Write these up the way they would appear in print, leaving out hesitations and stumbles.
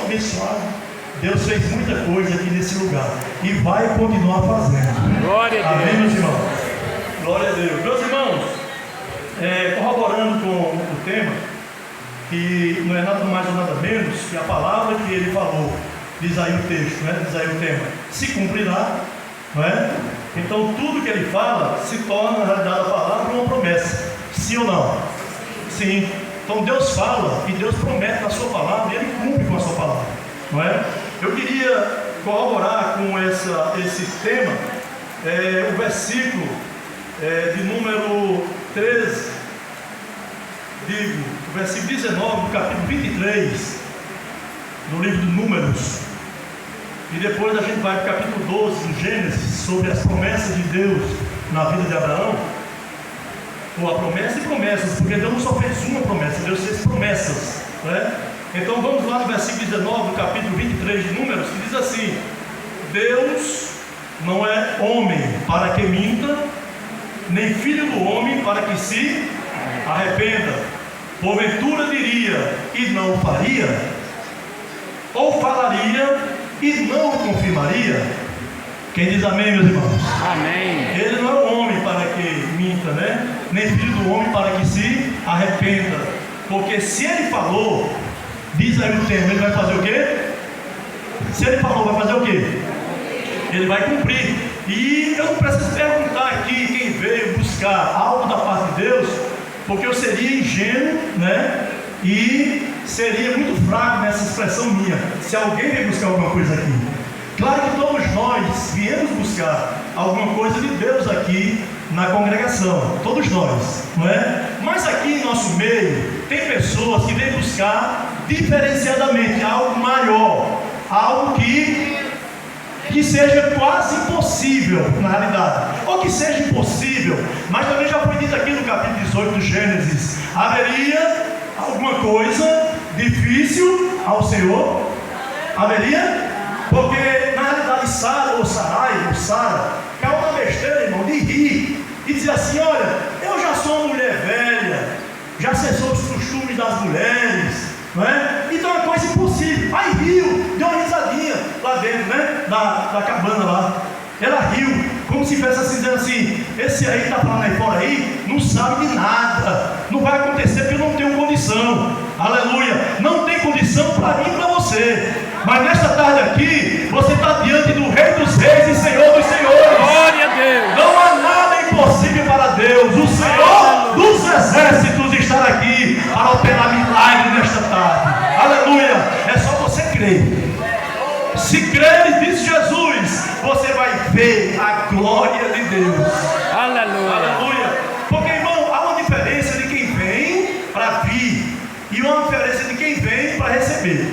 abençoado. Deus fez muita coisa aqui nesse lugar e vai continuar fazendo. Glória a Deus. Amém, meus irmãos? Glória a Deus. Meus irmãos, corroborando com o tema, que não é nada mais ou nada menos que a palavra que ele falou, diz aí o texto, né? Diz aí o tema, se cumprirá, não é? Então tudo que ele fala se torna, na realidade, a palavra uma promessa. Sim ou não? Sim. Então Deus fala e Deus promete na sua palavra e Ele cumpre com a sua palavra, não é? Eu queria corroborar com esse tema, o versículo de número 13, o versículo 19 do capítulo 23 do livro de Números, e depois a gente vai para o capítulo 12 do Gênesis, sobre as promessas de Deus na vida de Abraão. Ou a promessa e promessas, porque Deus não só fez uma promessa, Deus fez promessas, né? Então vamos lá no versículo 19 do capítulo 23 de Números, que diz assim: Deus não é homem para que minta, nem filho do homem para que se arrependa. Porventura diria e não faria, ou falaria e não confirmaria? Quem diz amém, meus irmãos? Amém. Ele não é homem para que minta, né? Nem filho do homem para que se arrependa. Porque se ele falou, diz aí o termo, ele vai fazer o quê? Se ele falou, vai fazer o quê? Ele vai cumprir. E eu não preciso perguntar aqui quem veio buscar algo da parte de Deus, porque eu seria ingênuo, né? E seria muito fraco nessa expressão minha, se alguém veio buscar alguma coisa aqui. Claro que todos nós viemos buscar alguma coisa de Deus aqui na congregação, todos nós, não é? Mas aqui em nosso meio tem pessoas que vêm buscar diferenciadamente algo maior, algo que seja quase impossível na realidade, ou que seja impossível, mas também já foi dito aqui no capítulo 18 do Gênesis, haveria alguma coisa difícil ao Senhor? Haveria? Porque na realidade Sara ou Sara caiu na besteira, irmão, de rir e dizer assim: olha, eu já sou uma mulher velha, já sei sobre os costumes das mulheres, não é? Então é uma coisa impossível. Aí riu, deu uma risadinha lá dentro, né? Da cabana lá. Ela riu, como se fosse assim, dizendo assim: esse aí que está falando aí fora aí, não sabe de nada, não vai acontecer porque eu não tenho condição. Aleluia, não tem condição para mim e para você. Mas nesta tarde aqui, você está diante do Rei dos Reis e Senhor dos Senhores. Glória a Deus. Não há nada impossível para Deus. O Senhor dos Exércitos está aqui para operar milagre nesta tarde. Aleluia, é só você crer. Se crer, diz Jesus, você vai ver a glória de Deus. Aleluia. Aleluia. Porque, irmão, há uma diferença de quem vem para vir e uma diferença de quem vem para receber,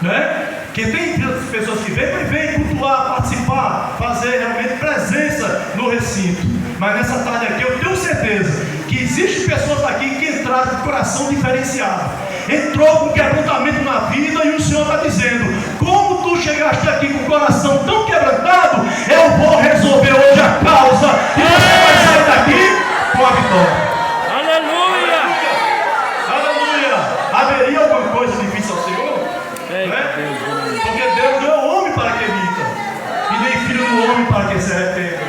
né? Que tem pessoas que vêm cultuar, participar, fazer realmente presença no recinto. Mas nessa tarde aqui eu tenho certeza que existem pessoas aqui que entraram com coração diferenciado, entrou com quebrantamento na vida, e o Senhor está dizendo: como tu chegaste aqui com o coração tão quebrantado, eu vou resolver hoje a causa e você vai sair daqui com a vitória. Aleluia. Aleluia. Haveria alguma coisa difícil ao Senhor? Porque Deus não é homem para que minta, e nem filho do homem para que se arrependa.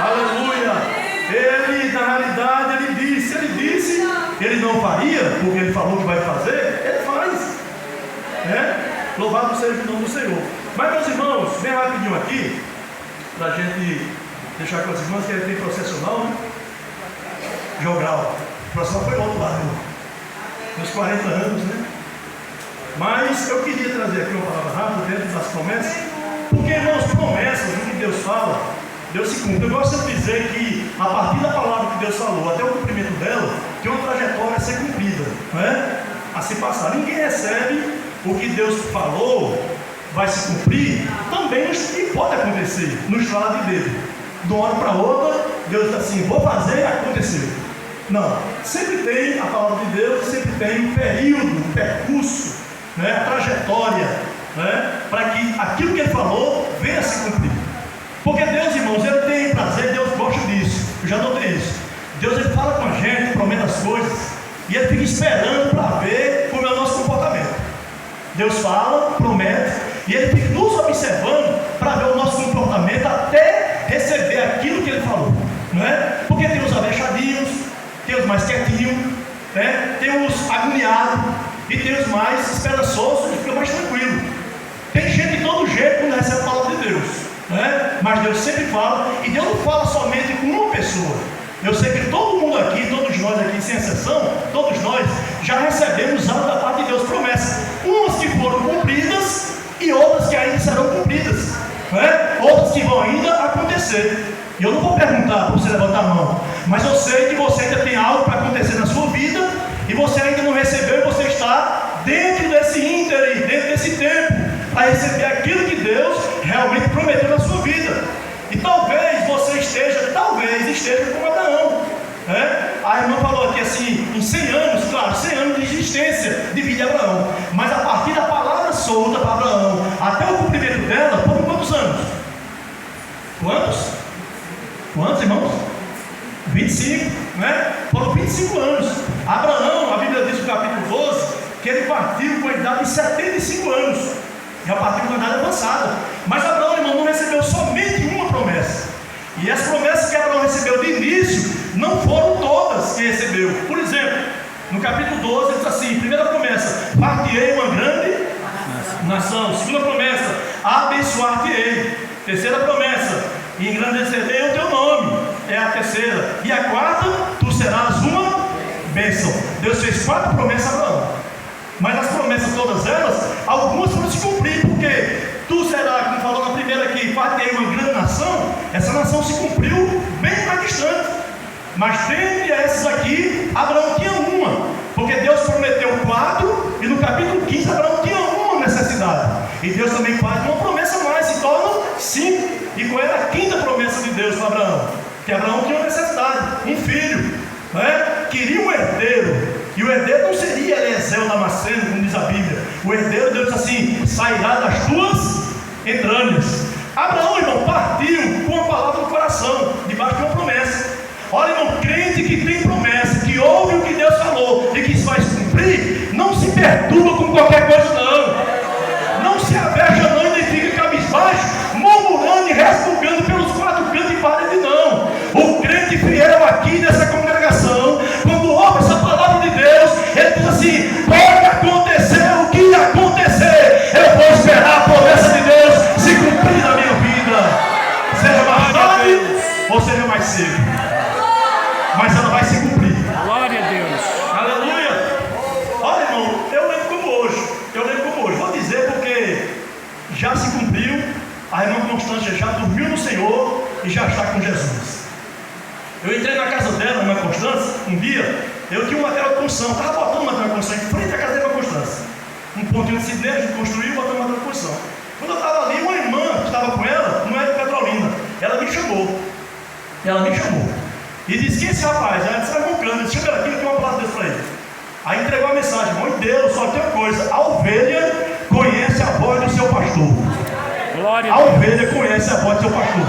Aleluia. Ele, na realidade, ele disse, ele não faria, porque ele falou que vai fazer, ele faz, né? Louvado seja o nome do Senhor. Mas, meus irmãos, bem rapidinho aqui, para a gente deixar com as irmãs, que ele tem processional, né? Jogral. O processional foi outro lado, nos 40 anos, né? Mas eu queria trazer aqui uma palavra rápida dentro das promessas, porque, irmãos, promessas, o que Deus fala, Deus se cumpre. Eu gosto de dizer que a partir da palavra que Deus falou até o cumprimento dela, tem uma trajetória a ser cumprida, não é? A se passar. Ninguém recebe o que Deus falou, vai se cumprir, também e pode acontecer, no estralar de dedo. De uma hora para outra, Deus diz assim: vou fazer, aconteceu. Não, sempre tem a palavra de Deus, sempre tem um período, um percurso, né, a trajetória, né, para que aquilo que Ele falou venha a se cumprir. Porque Deus, irmãos, Ele tem prazer, Deus gosta disso. Eu já notei isso. Deus, Ele fala com a gente, promete as coisas, e Ele fica esperando para ver como é o nosso comportamento. Deus fala, promete, e Ele fica nos observando para ver o nosso comportamento até receber aquilo que Ele falou, não é? Porque tem os abaixadinhos, tem os mais quietinhos, né? Tem os agoniados e tem os mais esperançosos, que ficam mais tranquilos. Tem gente de todo jeito quando recebe a palavra de Deus, né? Mas Deus sempre fala, e Deus não fala somente com uma pessoa. Eu sei que todo mundo aqui, todos nós aqui, sem exceção, todos nós já recebemos algo da parte de Deus, promessas, umas que foram cumpridas e outras que ainda serão cumpridas, né? Outras que vão ainda acontecer. E eu não vou perguntar para você levantar a mão, mas eu sei que você ainda tem algo para acontecer na sua vida e você ainda não recebeu, e você está dentro desse ínterim, dentro desse tempo, para receber aquilo que Deus realmente prometeu na sua vida. E talvez você esteja como Abraão, né? A irmã falou aqui assim, em 100 anos, claro, 100 anos de existência de vida de Abraão, mas a partir da palavra solta para Abraão até o cumprimento dela, foram quantos anos? Quantos, irmãos? 25, né? Foram 25 anos. Abraão, a Bíblia diz no capítulo 12, que ele partiu com a idade de 75 anos. Já partiu com a idade avançada. Mas Abraão, irmão, não recebeu somente uma promessa. E as promessas que Abraão recebeu de início não foram todas que recebeu. Por exemplo, no capítulo 12, ele diz assim: primeira promessa, partirei uma grande nação. Segunda promessa, abençoar-te-ei. Terceira promessa, engrandecerei o teu nome. É a terceira. E a quarta, tu serás uma bênção. Deus fez 4 promessas a Abraão. Mas as promessas todas elas, algumas foram se cumprir, porque tu serás, como falou na primeira aqui, partirei uma grande nação. Essa nação se cumpriu bem mais distante. Mas dentre essas aqui, Abraão tinha uma, porque Deus prometeu 4, e no capítulo 15 Abraão tinha uma necessidade. E Deus também faz uma promessa a mais, se torna 5. E qual era a quinta promessa de Deus para Abraão? Que Abraão tinha uma necessidade, um filho, né? Queria um herdeiro. E o herdeiro não seria Eliezer Damasceno, como diz a Bíblia. O herdeiro, Deus diz assim, sairá das tuas entranhas. Abraão, irmão, partiu com a palavra no coração, debaixo de uma promessa. Olha, irmão, crente que tem promessa, que ouve o que Deus falou e que isso vai se cumprir, não se perturba com qualquer coisa, não. Não se aveja, não, e nem fica cabisbaixo, murmurando e resmungando pelos 4 cantos de parede, não. O crente fiel aqui nessa congregação, quando ouve essa palavra de Deus, ele diz assim: pode acontecer o que acontecer, eu vou esperar a promessa de Deus se cumprir na minha vida, seja mais tarde ou seja mais cedo, mas ela vai se cumprir. Glória a Deus. Aleluia. Olha, irmão, eu lembro como hoje, vou dizer porque já se cumpriu. A irmã Constância já dormiu no Senhor e já está com Jesus. Eu entrei na casa dela, irmã Constância, um dia, eu tinha um material de construção, estava botando um material de construção em frente à casa da irmã Constância, um pontinho de cidneira, a gente construiu e botou um material de construção. Quando eu estava ali, uma irmã que estava com ela, não era de Petrolina, ela me chamou e disse: quem é esse rapaz? Ela disse: irmão Cândido, chega aqui, eu tenho uma palavra de Deus para ele. Aí entregou a mensagem: irmão, em Deus só tem uma coisa, a ovelha conhece a voz do seu pastor. Glória A ovelha conhece a voz do seu pastor.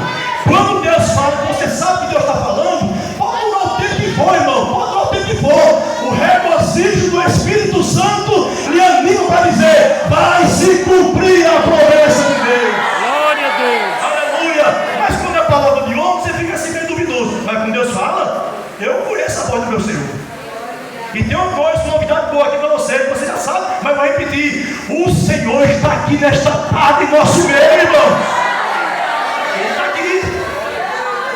Quando Deus fala, você sabe que Deus está falando, pode durar o tempo que for, irmão, pode durar o tempo que for. O regozijo do Espírito Santo lhe anima para dizer: vai se cumprir a promessa de Deus. Glória a Deus. Aleluia. Mas quando é palavra de homem, você fica assim meio duvidoso. Mas quando Deus fala, eu conheço a voz do meu Senhor. E tem uma coisa, uma novidade boa aqui para você, que você já sabe, mas vai repetir: o Senhor está aqui nesta tarde, nosso meio, irmão.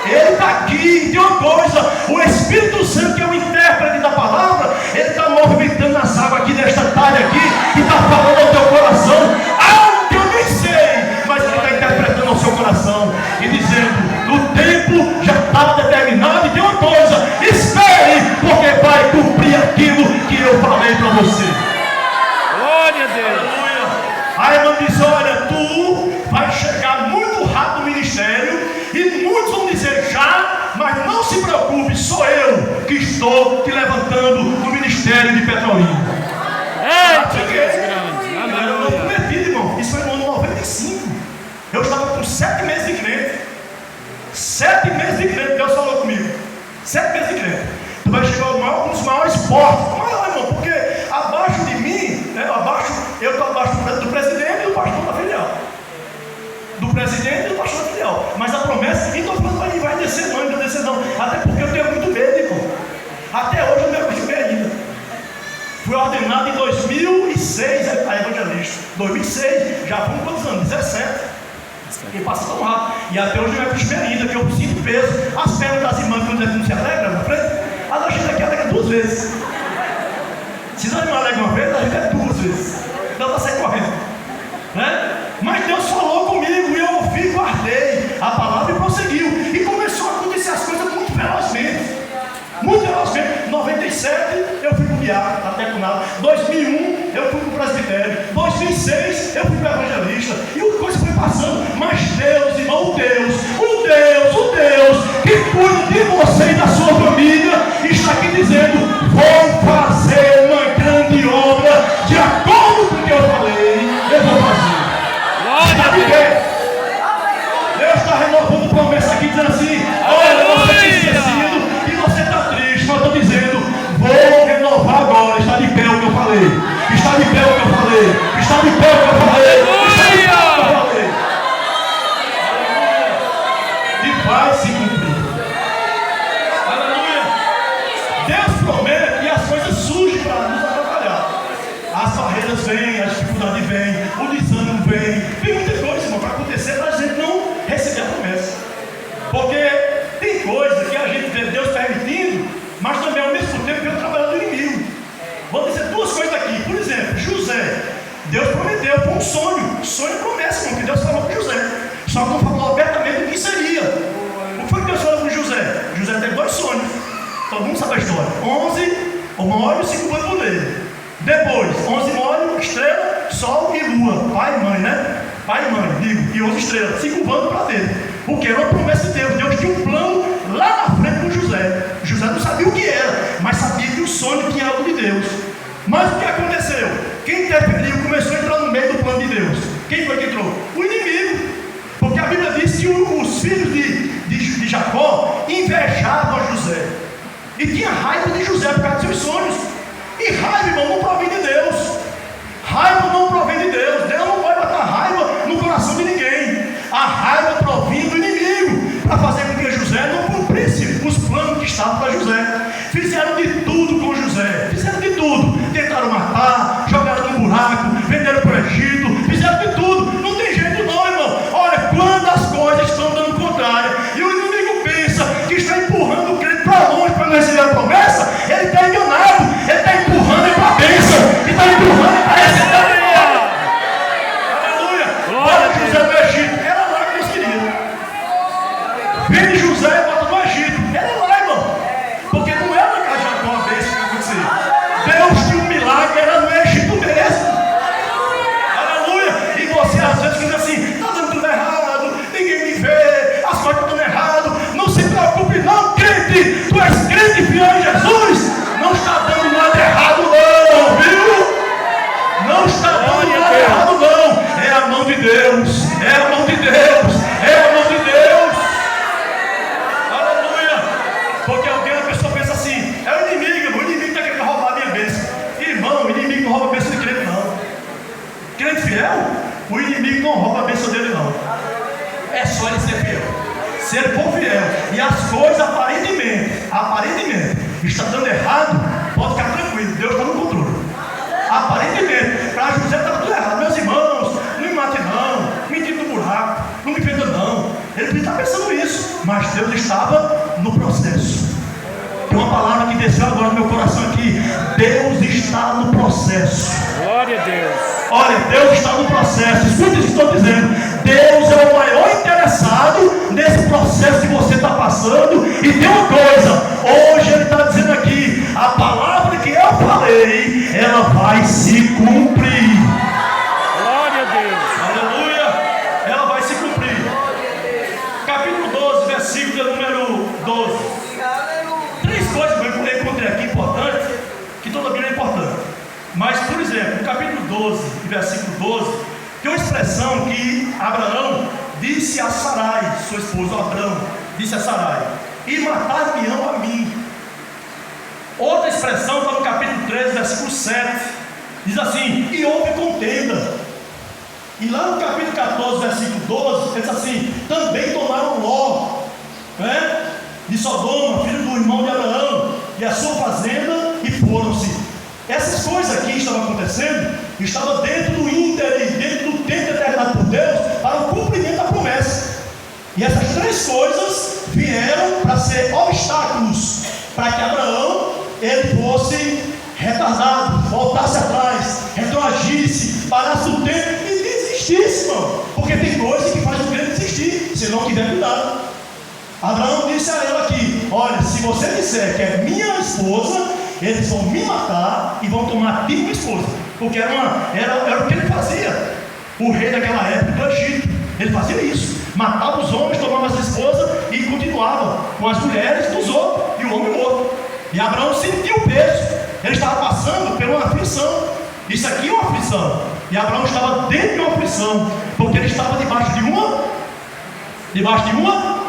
Ele está aqui. E tem uma coisa, o Espírito Santo, que é o intérprete da palavra, ele está movimentando as águas aqui nesta tarde aqui, e está falando ao teu coração algo que eu nem sei, mas ele está interpretando ao seu coração e dizendo: o tempo já estava determinado. E tem uma coisa, espere, porque vai cumprir aquilo que eu falei para você. Glória a Deus. Aleluia. A irmã diz: olha, tu vai chegar muito rápido no ministério, e muitos vão dizer já, mas não se preocupe, sou eu que estou te levantando no ministério de Petrolina. Eita, Deus grande. Eu não Aleluia. prometi, irmão, isso foi no ano 95. Eu estava com 7 meses de crente. 7 meses de crente, Deus falou comigo. 7 meses de crente. Tu vai chegar um dos maiores portos. Maior, irmão, porque abaixo de mim, né, eu estou abaixo pastor, do presidente e do pastor da filial. Do presidente e do pastor da filial. Mas a promessa, então ele vai descer não, não vai descer não. Até porque eu tenho muito medo, irmão. Até hoje eu não me acostumei ainda. Fui ordenado em 2006 a evangelista. 2006, já foram quantos anos? 17. E passa tão rápido. E até hoje eu me acostumei ainda, que eu sinto peso. As pernas das irmãs que não se alegram na frente, a gente aqui alegra 2 vezes. Se não me alegra uma vez, a gente é 2 vezes. Então está sair correndo. Né? Mas Deus falou comigo e eu ouvi, guardei a palavra e prosseguiu. E começou a acontecer as coisas muito velozmente. Muito velozmente. 97 eu fui para o BIA, até com nada. 2001 eu fui para o presbitério. 2006 eu fui para o evangelista. E a coisa foi passando. Mas Deus, irmão, o Deus que cuida de você e da sua família, está aqui dizendo: vou fazer uma grande obra de acordo com o que eu falei. Eu vou fazer. Sabe o quê? Deus está renovando promessa aqui, dizendo assim: olha, você tem esquecido e você está triste, mas eu estou dizendo: vou renovar agora. Está de pé o que eu falei. Está de pé o que eu falei. Está de pé o que eu falei. Está de pé o que eu falei. E vai se cumprir. Aleluia. Deus promete e as coisas surgem para nos atrapalhar. As barreiras vêm, a dificuldade vem, o desânimo vem. Tem muita coisa, irmão, para acontecer para a gente não receber a promessa. Porque tem coisa que a gente vê Deus permitindo, mas também ao mesmo tempo vê o trabalho do inimigo. Vou dizer 2 coisas aqui. Por exemplo, José. Deus prometeu, foi um sonho. Sonho e promessa, irmão, que Deus falou com José. Só que não falou abertamente o que seria. O que foi que Deus falou com José? José teve 2 sonhos. Todo mundo sabe a história. 11 molho e 5 panos nele. Depois, 11 molho, estrela, sol e lua. Pai e mãe, né? Pai e mãe, digo. E 11 estrelas, 5 panos para dentro. O que era uma promessa de Deus. Deus tinha um plano lá na frente com José. José não sabia o que era, mas sabia que o sonho tinha algo de Deus. Mas o que aconteceu? Quem interferiu começou a entrar no meio do plano de Deus. Quem foi que entrou? O inimigo. Porque a Bíblia diz que os filhos de Jacó invejavam a José. E tinha raiva de José por causa dos seus sonhos. E raiva, irmão, não provém de Deus. Raiva não provém de Deus. Deus não vai botar raiva no coração de ninguém. A raiva provém do inimigo, para fazer com que José não cumprisse os planos que estavam para José. Fizeram de tudo com José. Fizeram de tudo. Tentaram matar, jogaram no buraco, venderam para o Egito. Fizeram de tudo. Não tem jeito não, irmão. Olha, quando as coisas estão dando contrária e o inimigo pensa que está empurrando o crente para longe para não receber a promessa, ele está enganado. Ele está empurrando para a bênção. Ele está empurrando para receber a vitória. Aleluia. Olha José no Egito. Era lá que Deus queria. Vende José e bota no Egito. Era lá, irmão. Porque não era na casa de Jacó a bênção que acontecia. Deus tinha um milagre, era no Egito mesmo. Aleluia. E você às vezes diz assim: está dando tudo errado, ninguém me vê, as coisas estão dando errado. Não se preocupe não, crente. Tu és crente fiel em Jesus. Não está dando nada errado não, viu? Não está dando nada errado não. É a mão de Deus. É a mão de Deus. É a mão de Deus. Aleluia. Porque alguém, a pessoa pensa assim: é o inimigo, irmão. O inimigo está querendo roubar a minha bênção. Irmão, o inimigo não rouba a bênção de crente não. Crente fiel, o inimigo não rouba a bênção dele não. É só ele ser fiel. Se ele for fiel e as coisas aparentemente está dando errado, pode ficar tranquilo, Deus está no controle. Aparentemente, para José está tudo errado. Meus irmãos, não me mate não, me tire do buraco, não me venda não. Ele podia estar pensando isso, mas Deus estava no processo. Tem uma palavra que desceu agora no meu coração aqui: Deus está no processo. Glória a Deus. Olha, Deus está no processo. Escuta o que estou dizendo. Deus é o maior interessado nesse processo que você está passando. E tem uma coisa: hoje Ele está dizendo aqui, a palavra que eu falei, ela vai se cumprir. Glória a Deus. Aleluia. Ela vai se cumprir. Capítulo 12, versículo número 12. 3 coisas que eu encontrei aqui importantes, que toda a Bíblia é importante. Mas, por exemplo, no capítulo 12, versículo 12, tem uma expressão que Abraão disse a Sarai, sua esposa. Abraão disse a Sarai: e matar-me-ão a mim. Outra expressão está no capítulo 13, versículo 7. Diz assim: e houve contenda. E lá no capítulo 14, versículo 12, diz assim: também tomaram Ló, né, de Sodoma, filho do irmão de Abraão, e a sua fazenda, e foram-se. Essas coisas aqui estavam acontecendo, estavam dentro do íntere, dentro do tempo determinado por Deus, para o cumprimento da promessa. E essas três coisas vieram para ser obstáculos, para que Abraão, ele fosse retardado, voltasse atrás, retroagisse, parasse o tempo e desistisse, irmão. Porque tem coisa que faz o crente desistir, se não tiver cuidado. Abraão disse a ela aqui: olha, se você disser que é minha esposa, eles vão me matar e vão tomar a ti como esposa. Porque era o que ele fazia. O rei daquela época do Egito, ele fazia isso: matava os homens, tomava as esposas e continuava com as mulheres dos outros e o homem morto. E Abraão sentiu o peso, ele estava passando por uma aflição. Isso aqui é uma aflição, e Abraão estava dentro de uma aflição, porque ele estava debaixo de uma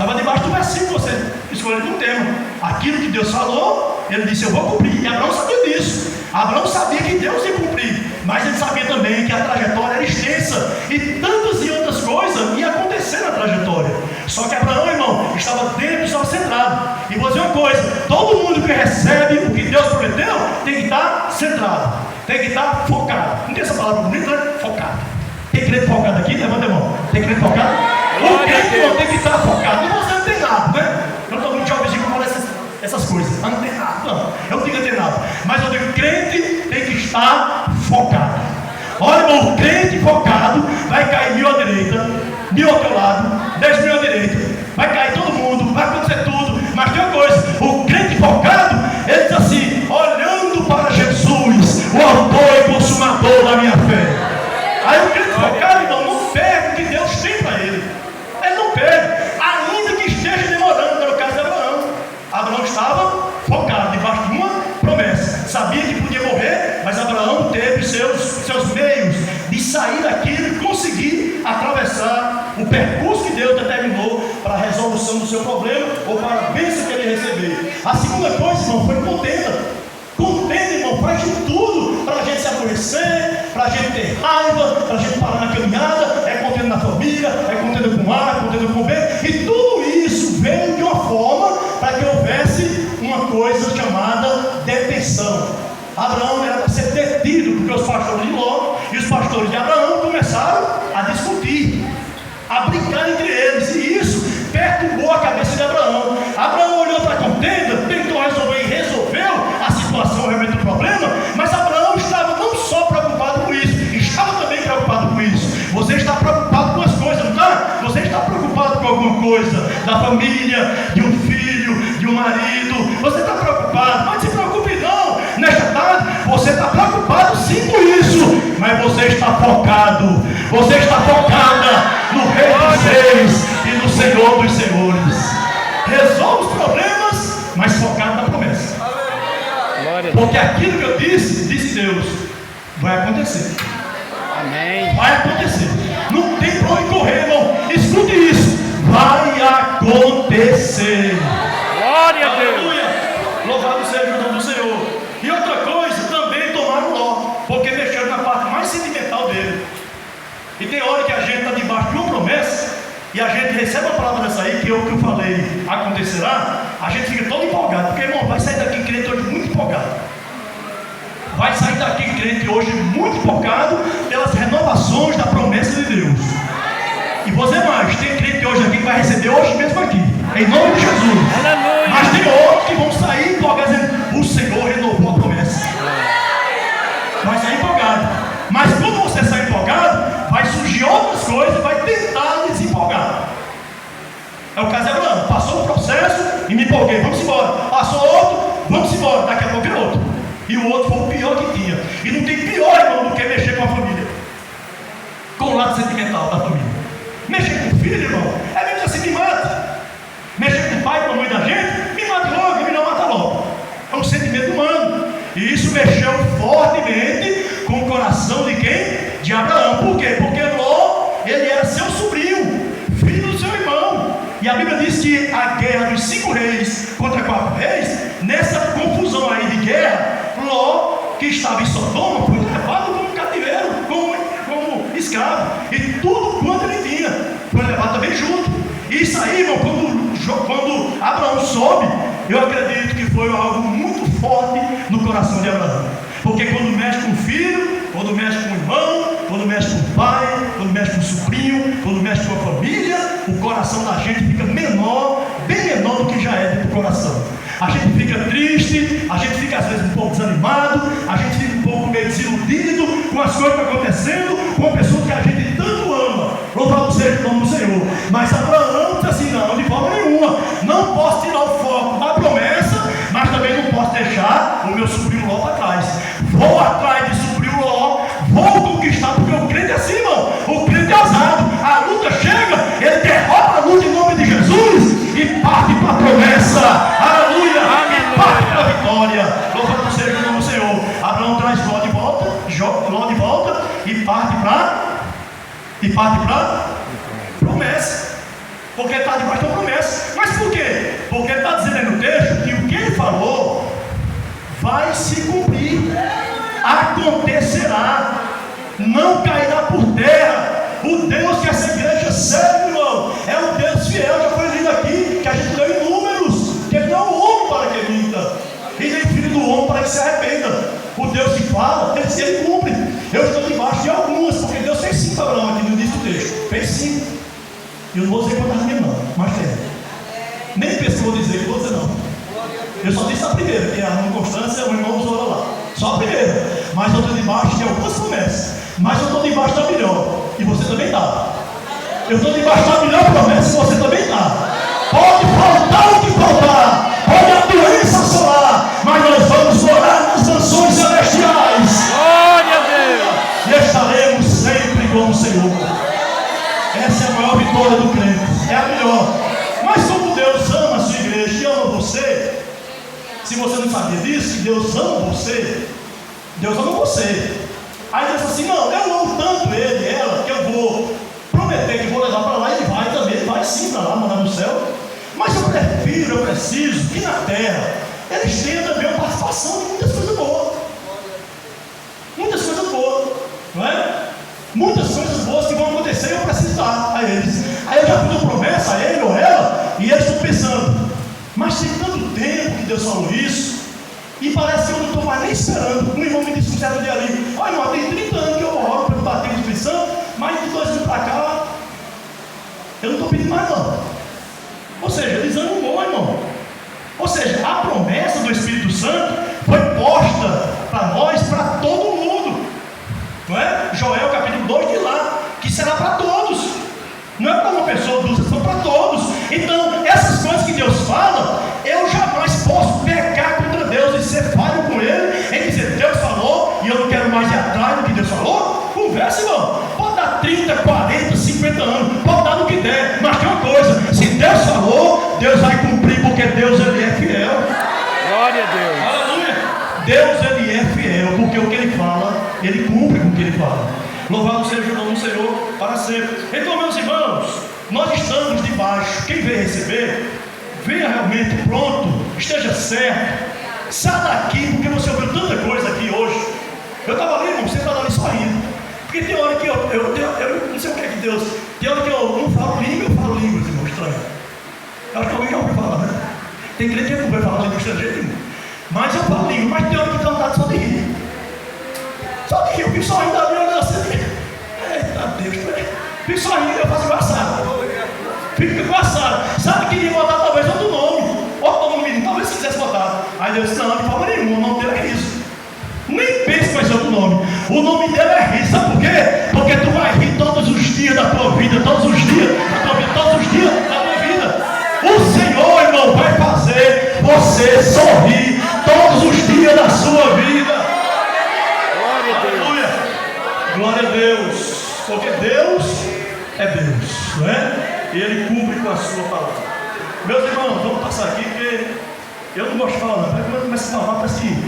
estava debaixo do versículo, você escolheu um tema. Aquilo que Deus falou, ele disse: eu vou cumprir. E Abraão sabia disso. Abraão sabia que Deus ia cumprir, mas ele sabia também que a trajetória era extensa e tantas e outras coisas iam acontecer na trajetória. Só que Abraão, irmão, estava dentro, estava centrado. E vou dizer uma coisa: todo mundo que recebe o que Deus prometeu tem que estar centrado, tem que estar focado. Não tem essa palavra bonita, né? Focado. Tem crente focado aqui? Levanta a mão. Tem crente focado? O crente não tem que estar focado. E você não tem nada, né? Eu estou muito jovem que fala essas coisas. Mas não tem nada, não. Eu não digo que tem nada. Mas eu digo: crente tem que estar focado. Olha, irmão, crente focado vai cair 1000 à direita, 1000 ao teu lado, 10.000 à direita. Vai cair todo mundo, vai acontecer tudo. Mas tem uma coisa: o crente focado, ele diz assim, olhando para Jesus, o autor e consumador da minha fé. Aí o crente focado, irmão, não perde o que Deus tem para ele. Ele não perde, ainda que esteja demorando. Era o caso de Abraão. Abraão estava focado debaixo de uma promessa. Sabia que podia morrer, mas Abraão teve seus meios de sair daquilo e conseguir atravessar o percurso que Deus determinou para a resolução do seu problema ou para a bênção que ele receber. A segunda coisa, irmão, foi contenda. Contenda, irmão, faz de tudo para a gente se aborrecer, para a gente ter raiva, para a gente parar na caminhada. É contenda na família, é contenda com o ar, é contenda com o bem. E tudo isso veio de uma forma para que houvesse uma coisa chamada detenção. Abraão era para ser detido, porque os pastores de Ló e os pastores de Abraão começaram a discutir, a brincar entre eles, e isso perturbou a cabeça de Abraão. Abraão olhou para a contenda, tentou resolver e resolveu a situação, realmente o problema, mas Abraão estava não só preocupado com isso, estava também preocupado com isso. Você está preocupado com as coisas, não está? Você está preocupado com alguma coisa, da família, de um filho, de um marido, você está preocupado, mas se preocupe não, nesta tarde, você está preocupado sim com isso, mas você está focado, você está focada no Rei dos Reis e no Senhor dos Senhores. Resolve os problemas, mas focado na promessa. Porque aquilo que eu disse Deus, vai acontecer. Amém. Vai acontecer. Não tem para onde correr, irmão. Escute isso. Vai acontecer. Glória a Deus. Aleluia. Louvado seja o nome do Senhor. E outra coisa, também tomaram Ló, porque mexeram na parte mais sentimental dele. E tem hora que a gente está debaixo de uma promessa e a gente recebe a palavra dessa aí, que eu falei acontecerá, a gente fica todo empolgado, porque, irmão, vai sair daqui crente hoje muito empolgado. Vai sair daqui crente hoje muito empolgado pelas renovações da promessa de Deus. E vou dizer mais, tem crente hoje aqui que vai receber hoje mesmo aqui, em nome de Jesus. Aleluia. Mas tem outros que vão sair empolgados dizendo: o Senhor renovou a promessa. Vai sair empolgado. Mas quando você sai empolgado, vai surgir outras coisas e vai tentar desempolgar. É o caso de Abraão. Passou o processo e me empolguei, vamos embora. Passou outro, vamos embora. Daqui a pouco é outro. E o outro foi o pior que tinha. E não tem pior, irmão, do que mexer com a família, com o lado sentimental da família. Mexer com o filho, irmão, é mesmo assim, me mata. Mexer com o pai, com a mãe da gente, me mata logo, me não mata logo. É um sentimento humano. E isso mexeu fortemente com o coração de quem? De Abraão. Por quê? Porque Ló, ele era seu sobrinho, filho do seu irmão. E a Bíblia diz que a guerra dos 5 reis contra 4 reis, nessa confusão aí de guerra, Ló, que estava em Sodoma foi levado como cativeiro, como escravo, e tudo quanto ele tinha foi levado também junto. E isso aí, irmão, quando Abraão soube, eu acredito que foi algo muito forte no coração de Abraão. Porque quando mexe com o filho, quando mexe com o irmão, quando mexe com o pai, quando mexe com o sobrinho, quando mexe com a família, o coração da gente fica menor, bem menor do que já é dentro do coração. A gente fica triste, a gente fica às vezes um pouco desanimado, a gente fica um pouco meio desiludido com as coisas que estão acontecendo, com a pessoa que a gente tanto ama. Louvado seja o nome do Senhor. Mas Abraão disse assim: não, de forma nenhuma, não posso tirar o foco da promessa, mas também não posso deixar o meu sobrinho Ló para trás. Vou atrás de sobrinho Ló, vou conquistar, porque o crente é assim, irmão. O crente é ousado. A luta chega, ele derrota a luta em nome de Jesus e parte para a promessa. Aleluia! Parte para a vitória. Louvado seja o nome do Senhor. Abraão traz Ló de volta e parte para promessa. Porque está debaixo da promessa. Mas por quê? Porque ele está dizendo no texto que o que ele falou vai se cumprir, acontecerá, não cairá por terra. O Deus que essa igreja serve, irmão, é um Deus fiel. Já foi lido aqui, que a gente leu em Números, que ele não é um homem para que minta, e nem filho do homem para que se arrependa. O Deus que fala, ele cumpre. Eu estou debaixo de algumas, porque Deus fez 5 para Abraão aqui no início do texto. Fez 5. E eu não vou dizer quantas minhas não, mas tem. Nem pensou dizer, que vou dizer não. Eu só disse a primeira, que é a irmã Constância, o irmão usou lá. Só a primeira. Mas eu estou debaixo de algumas promessas. Mas eu estou debaixo da melhor. E você também está. Eu estou debaixo da melhor promessa e você também está. Pode faltar o que faltar. Pode a doença assolar. Mas nós vamos morar nas mansões celestiais. Glória a Deus. E estaremos sempre com o Senhor. Essa é a maior vitória do crente. É a melhor. Mas como Deus ama a sua igreja e ama você, se você não sabia disso, que Deus ama você, Deus ama você. Aí Deus fala assim: não, eu amo tanto ele e ela, que eu vou prometer que vou levar para lá, e ele vai também, ele vai sim para lá, mandar no céu. Mas eu preciso que na terra eles tenham também uma participação de muitas coisas boas. Muitas coisas boas, não é? Muitas coisas boas que vão acontecer e eu preciso dar a eles. Aí eu já fiz uma promessa a ele ou ela, e eles estão pensando: mas tem tanto tempo que Deus falou isso, e parece que eu não estou mais nem esperando. Um irmão me disse um certo dia ali: olha, irmão, tem 30 anos que eu oro para eu bater o Espírito Santo, mas de 2 anos para cá eu não estou pedindo mais não. Ou seja, eles desanimou, irmão. Ou seja, a promessa do Espírito Santo foi posta para nós, para todo mundo, não é? Joel capítulo 2 diz lá que será para todos. Não é para uma pessoa, duas, são para todos. Então, essas coisas que Deus fala, eu jamais posso pecar contra Deus e ser falho com Ele, em dizer: Deus falou e eu não quero mais ir atrás do que Deus falou. Conversa, irmão. Pode dar 30, 40, 50 anos, pode dar no que der, mas tem uma coisa: se Deus falou, Deus vai cumprir, porque Deus, Ele é fiel. Glória a Deus. Aleluia. Deus, Ele é fiel, porque o que Ele fala, Ele cumpre com o que Ele fala. Louvado seja o nome do Senhor para sempre. Então, meus irmãos, nós estamos debaixo. Quem vem receber, venha realmente pronto, esteja certo. Sai daqui, porque você ouviu tanta coisa aqui hoje. Eu estava ali, irmão, você estava ali só rindo. Porque tem hora que eu não sei o que é que Deus. Tem hora que eu não falo língua, eu falo línguas, irmão, estranho. Eu acho que alguém já ouviu falar, né? Tem crente que não vai falar língua estrangeira, irmão. Mas eu falo língua, mas tem hora que dá vontade só de rir. Só de rir, eu fico só rindo ali, olhando assim. Eita Deus, fico só rindo, eu faço engraçado. Fico engraçado. Sabe que ia botar talvez outro nome. Outro nome, menino, talvez se quisesse botar. Aí Deus disse: não, de forma nenhuma, o nome dele é Riso. Nem pense mais outro nome. O nome dele é Riso. Sabe por quê? Porque tu vai rir todos os dias da tua vida, todos os dias da tua vida, todos os dias da tua vida. O Senhor, irmão, vai fazer você sorrir todos os dias da sua vida. Glória a Deus. Aleluia. Glória a Deus. Porque Deus é Deus, não é? E Ele cumpre com a sua palavra. Meus irmãos, vamos passar aqui, porque eu não gosto de falar, não. Quando começa a falar, parece que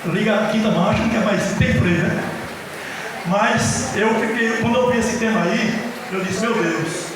liga a quinta marcha, não quer mais ter freio, né? Mas eu fiquei, quando eu vi esse tema aí, eu disse: meu Deus,